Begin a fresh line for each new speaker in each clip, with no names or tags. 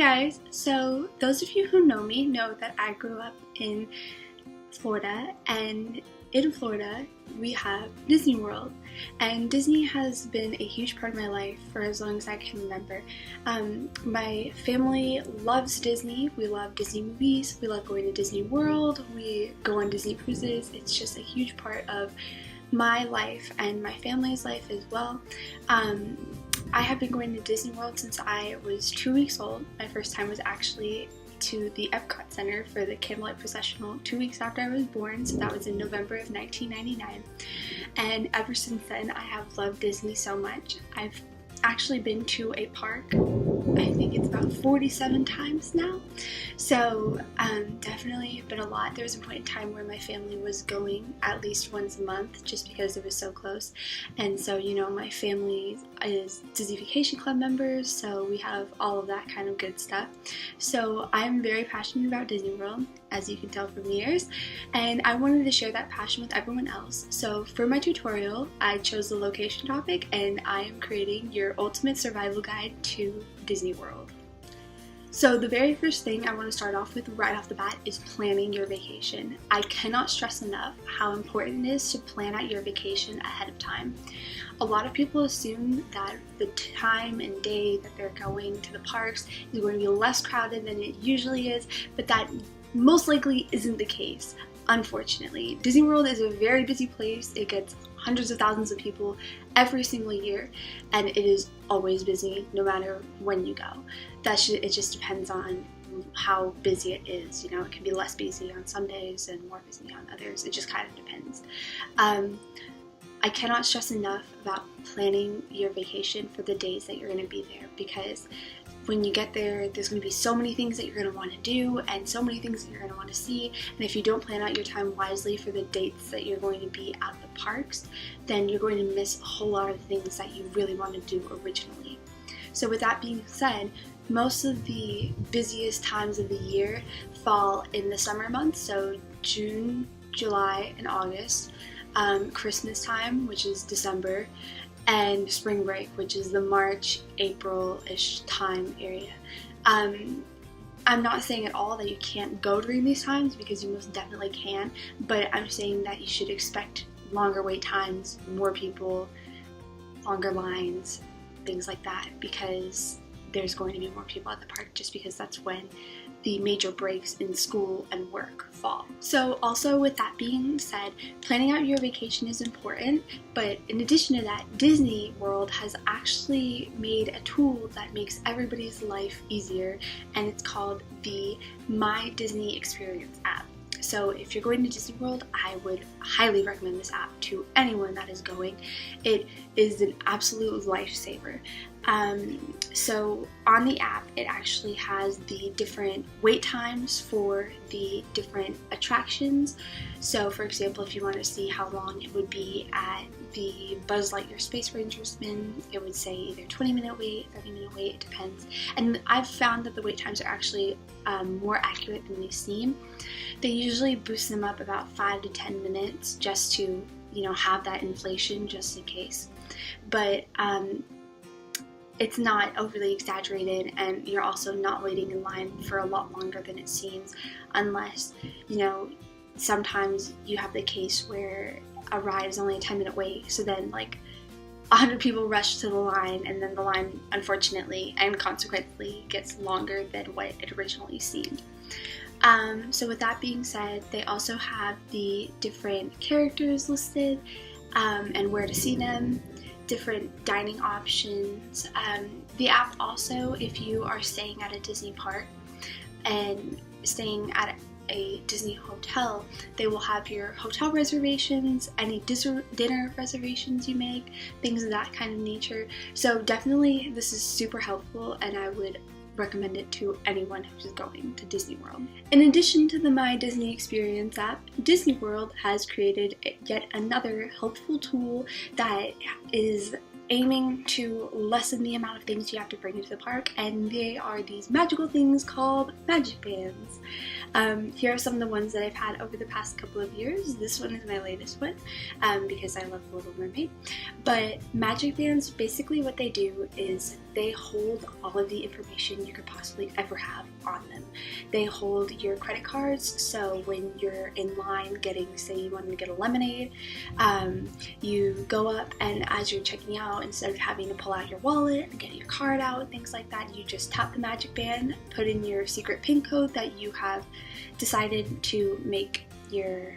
guys, so those of you who know me know that I grew up in Florida, and in Florida we have Disney World, and Disney has been a huge part of my life for as long as I can remember. My family loves Disney. We love Disney movies, we love going to Disney World, we go on Disney cruises. It's just a huge part of my life and my family's life as well. I have been going to Disney World since I was 2 weeks old. My first time was actually to the Epcot Center for the Candlelight Processional 2 weeks after I was born, so that was in November of 1999. And ever since then, I have loved Disney so much. I've actually been to a park, I think it's about 47 times now, so definitely been a lot. There was a point in time where my family was going at least once a month just because it was so close, and so my family is Disney Vacation Club members, so we have all of that kind of good stuff. So I'm very passionate about Disney World, as you can tell from the years, and I wanted to share that passion with everyone else. So for my tutorial, I chose the location topic, and I am creating your ultimate survival guide to Disney World. So the very first thing I want to start off with right off the bat is planning your vacation. I cannot stress enough how important it is to plan out your vacation ahead of time. A lot of people assume that the time and day that they're going to the parks is going to be less crowded than it usually is, but that most likely isn't the case. Unfortunately, Disney World is a very busy place. It gets hundreds of thousands of people every single year, and it is always busy no matter when you go. It just depends on how busy it is. It can be less busy on some days and more busy on others. It just kind of depends. I cannot stress enough about planning your vacation for the days that you're going to be there, because when you get there, there's going to be so many things that you're going to want to do and so many things that you're going to want to see, and if you don't plan out your time wisely for the dates that you're going to be at the parks, then you're going to miss a whole lot of things that you really want to do originally. So with that being said, most of the busiest times of the year fall in the summer months, so June, July, and August, Christmas time, which is December, and spring break, which is the March, April-ish time area. I'm not saying at all that you can't go during these times, because you most definitely can, but I'm saying that you should expect longer wait times, more people, longer lines, things like that, because there's going to be more people at the park, just because that's when the major breaks in school and work fall. So also with that being said, planning out your vacation is important, but in addition to that, Disney World has actually made a tool that makes everybody's life easier, and it's called the My Disney Experience app. So if you're going to Disney World, I would highly recommend this app to anyone that is going. It is an absolute lifesaver. So on the app, it actually has the different wait times for the different attractions. So for example, if you want to see how long it would be at the Buzz Lightyear Space Ranger spin, it would say either 20-minute wait, 30-minute wait, it depends. And I've found that the wait times are actually more accurate than they seem. They usually boost them up about 5 to 10 minutes just to, have that inflation just in case. But it's not overly exaggerated, and you're also not waiting in line for a lot longer than it seems, unless, sometimes you have the case where a ride is only a 10-minute wait, so then 100 people rush to the line, and then the line unfortunately and consequently gets longer than what it originally seemed. So with that being said, they also have the different characters listed, and where to see them, different dining options. The app also, if you are staying at a Disney park and staying at a Disney hotel, they will have your hotel reservations, any dinner reservations you make, things of that kind of nature. So definitely this is super helpful, and I would recommend it to anyone who's going to Disney World. In addition to the My Disney Experience app, Disney World has created yet another helpful tool that is aiming to lessen the amount of things you have to bring into the park, and they are these magical things called magic bands. Here are some of the ones that I've had over the past couple of years. This one is my latest one because I love The Little Mermaid. But magic bands, basically what they do is they hold all of the information you could possibly ever have on them. They hold your credit cards, so when you're in line getting, say you wanted to get a lemonade, you go up and as you're checking out, instead of having to pull out your wallet and get your card out and things like that, you just tap the magic band, put in your secret PIN code that you have decided to make your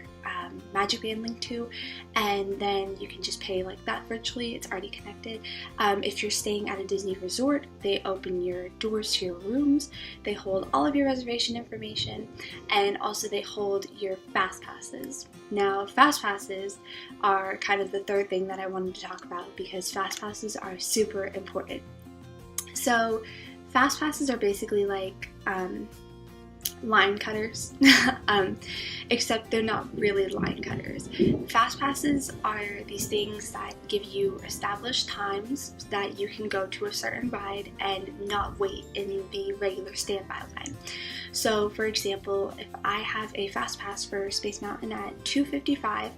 magic band link to, and then you can just pay like that virtually. It's already connected. If you're staying at a Disney resort, they open your doors to your rooms, they hold all of your reservation information, and also they hold your fast passes. Now, fast passes are kind of the third thing that I wanted to talk about because fast passes are super important. So fast passes are basically like line cutters, except they're not really line cutters. Fast passes are these things that give you established times that you can go to a certain ride and not wait in the regular standby line. So for example, if I have a fast pass for Space Mountain at 2:55,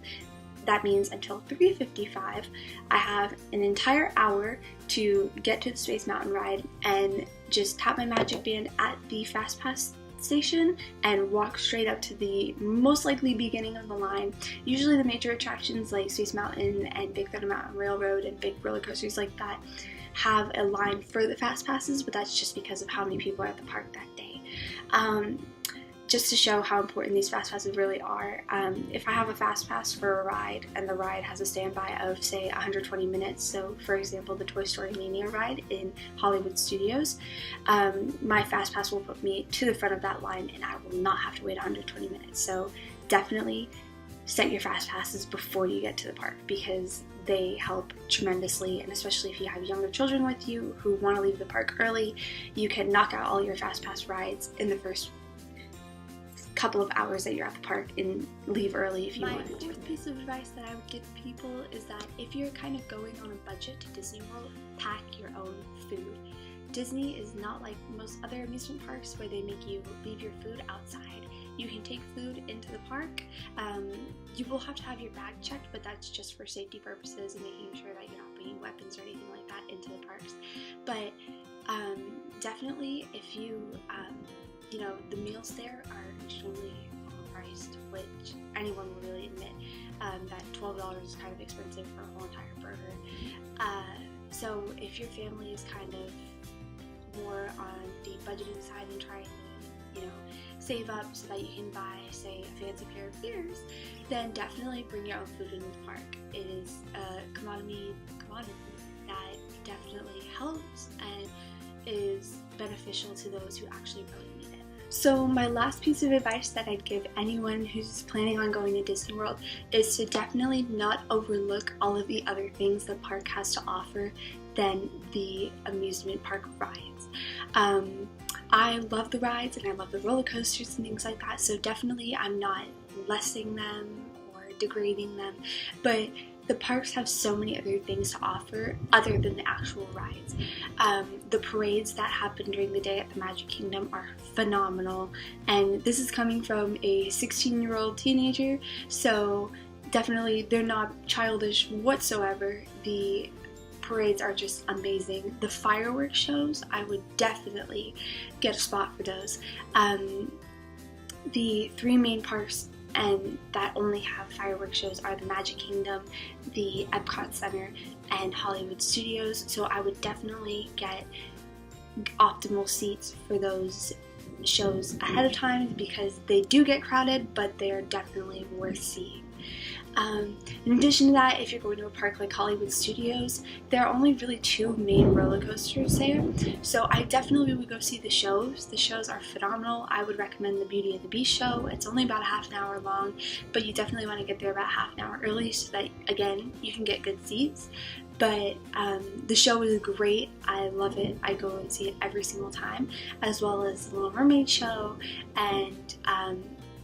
that means until 3:55, I have an entire hour to get to the Space Mountain ride and just tap my magic band at the fast pass station and walk straight up to the most likely beginning of the line. Usually the major attractions like Space Mountain and Big Thunder Mountain Railroad and big roller coasters like that have a line for the fast passes, but that's just because of how many people are at the park that day. Just to show how important these fast passes really are, if I have a fast pass for a ride and the ride has a standby of say 120 minutes, so for example the Toy Story Mania ride in Hollywood Studios, my fast pass will put me to the front of that line and I will not have to wait 120 minutes. So definitely set your fast passes before you get to the park because they help tremendously, and especially if you have younger children with you who want to leave the park early, you can knock out all your fast pass rides in the first couple of hours that you're at the park and leave early if you want to. My fourth piece of advice that I would give people is that if you're kind of going on a budget to Disney World, pack your own food. Disney is not like most other amusement parks where they make you leave your food outside. You can take food into the park. You will have to have your bag checked, but that's just for safety purposes and making sure that you're not bringing weapons or anything like that into the parks. But definitely if you the meals there are extremely overpriced, which anyone will really admit that $12 is kind of expensive for a whole entire burger. So if your family is kind of more on the budgeting side and trying to, save up so that you can buy, say, a fancy pair of ears, then definitely bring your own food into the park. It is a commodity that definitely helps and is beneficial to those who actually really need it. So my last piece of advice that I'd give anyone who's planning on going to Disney World is to definitely not overlook all of the other things the park has to offer than the amusement park rides. I love the rides and I love the roller coasters and things like that, so definitely I'm not lessening them or degrading them, but the parks have so many other things to offer other than the actual rides. The parades that happen during the day at the Magic Kingdom are phenomenal, and this is coming from a 16-year-old teenager, so definitely they're not childish whatsoever. The parades are just amazing. The fireworks shows, I would definitely get a spot for those. The three main parks and that only have fireworks shows are the Magic Kingdom, the Epcot Center, and Hollywood Studios, so I would definitely get optimal seats for those shows ahead of time because they do get crowded, but they're definitely worth seeing. In addition to that, if you're going to a park like Hollywood Studios, there are only really two main roller coasters there, so I definitely would go see the shows. The shows are phenomenal. I would recommend the Beauty and the Beast show. It's only about half an hour long, but you definitely want to get there about half an hour early so that, again, you can get good seats. But the show is great. I love it. I go and see it every single time, as well as the Little Mermaid show and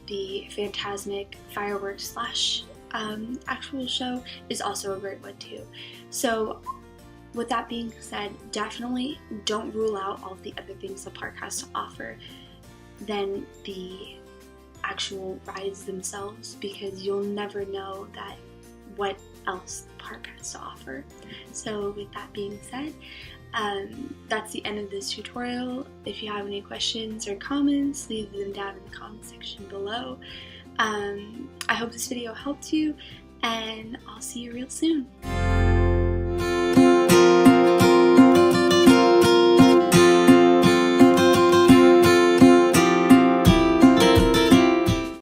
the Fantasmic fireworks / actual show is also a great one too. So with that being said, definitely don't rule out all of the other things the park has to offer than the actual rides themselves, because you'll never know that what else the park has to offer. So with that being said, that's the end of this tutorial. If you have any questions or comments, leave them down in the comment section below. I hope this video helped you, and I'll see you real soon.